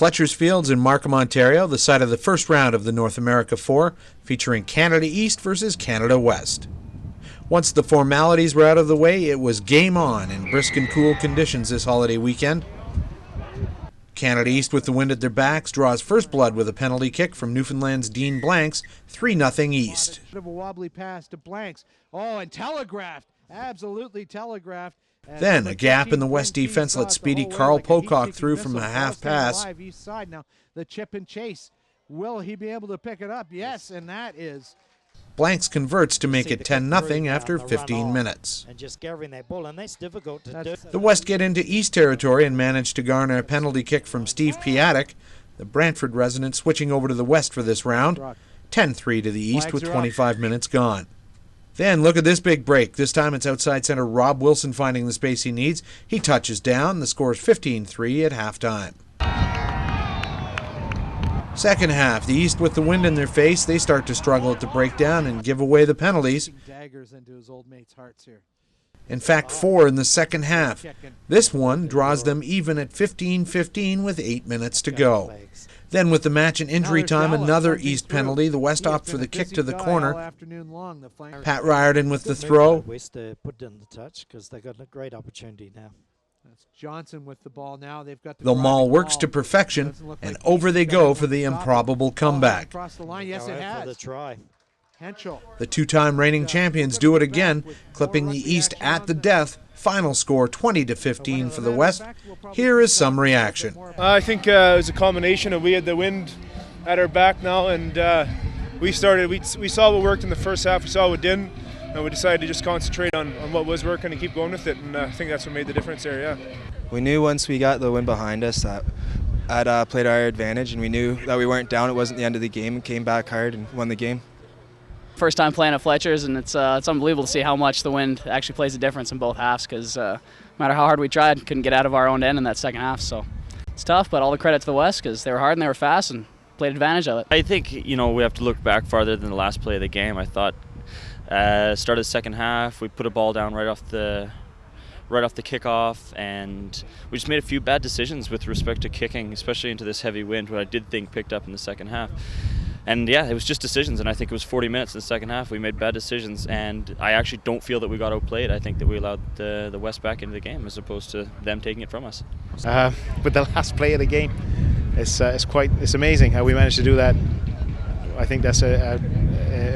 Fletcher's Field's in Markham, Ontario, the site of the first round of the North America 4, featuring Canada East versus Canada West. Once the formalities were out of the way, it was game on in brisk and cool conditions this holiday weekend. Canada East, with the wind at their backs, draws first blood with a penalty kick from Newfoundland's Dean Blanks, 3-0 East. Bit of a wobbly pass to Blanks. Oh, and telegraphed, absolutely telegraphed. Then a gap in the West defense let speedy Carl Pocock through from a half pass. East side now, the chip and chase. Will he be able to pick it up? Yes, and that is. Blanks converts to make it 10-0 after 15 minutes. The West get into East territory and manage to garner a penalty kick from Steve Piatek, the Brantford resident switching over to the West for this round. 10-3 to the East with 25 minutes gone. Then look at this big break. This time it's outside center Rob Wilson finding the space he needs. He touches down. The score is 15-3 at halftime. Second half, the East with the wind in their face, they start to struggle at the breakdown and give away the penalties. In fact, 4 in the second half. This one draws them even at 15-15 with 8 minutes to go. Then with the match in injury time, another East penalty. The West opt for the kick to the corner. Pat Riordan with the throw. West put it in the touch because they got a great opportunity now. That's Johnson with the ball now. They've got the maul works to perfection, and over they go for the improbable comeback. Across the line, yes, it has. The try. The two-time reigning champions do it again, clipping the East at the death. Final score 20-15 for the West. Here is some reaction. I think it was a combination of we had the wind at our back now, and we saw what worked in the first half, we saw what didn't, and we decided to just concentrate on what was working and keep going with it, and I think that's what made the difference there, yeah. We knew once we got the wind behind us that had played our advantage, and we knew that we weren't down, it wasn't the end of the game, and came back hard and won the game. First time playing at Fletcher's, and it's unbelievable to see how much the wind actually plays a difference in both halves, because no matter how hard we tried, couldn't get out of our own end in that second half. So it's tough, but all the credit to the West, because they were hard and they were fast and played advantage of it. I think we have to look back farther than the last play of the game. I thought start of the second half, we put a ball down right off the kickoff, and we just made a few bad decisions with respect to kicking, especially into this heavy wind, what I did think picked up in the second half. And yeah, it was just decisions, and I think it was 40 minutes in the second half. We made bad decisions, and I actually don't feel that we got outplayed. I think that we allowed the West back into the game as opposed to them taking it from us. With the last play of the game, it's amazing how we managed to do that. I think that's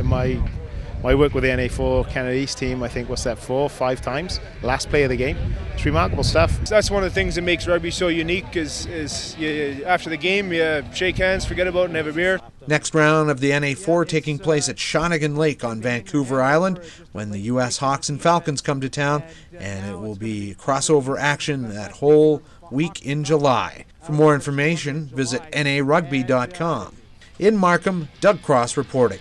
my work with the NA4 Canada East team, I think, what's that, 4 or 5 times? Last play of the game. It's remarkable stuff. That's one of the things that makes rugby so unique is after the game, you shake hands, forget about it, and have a beer. Next round of the NA4 taking place at Shawnigan Lake on Vancouver Island when the U.S. Hawks and Falcons come to town, and it will be crossover action that whole week in July. For more information, visit narugby.com. In Markham, Doug Cross reporting.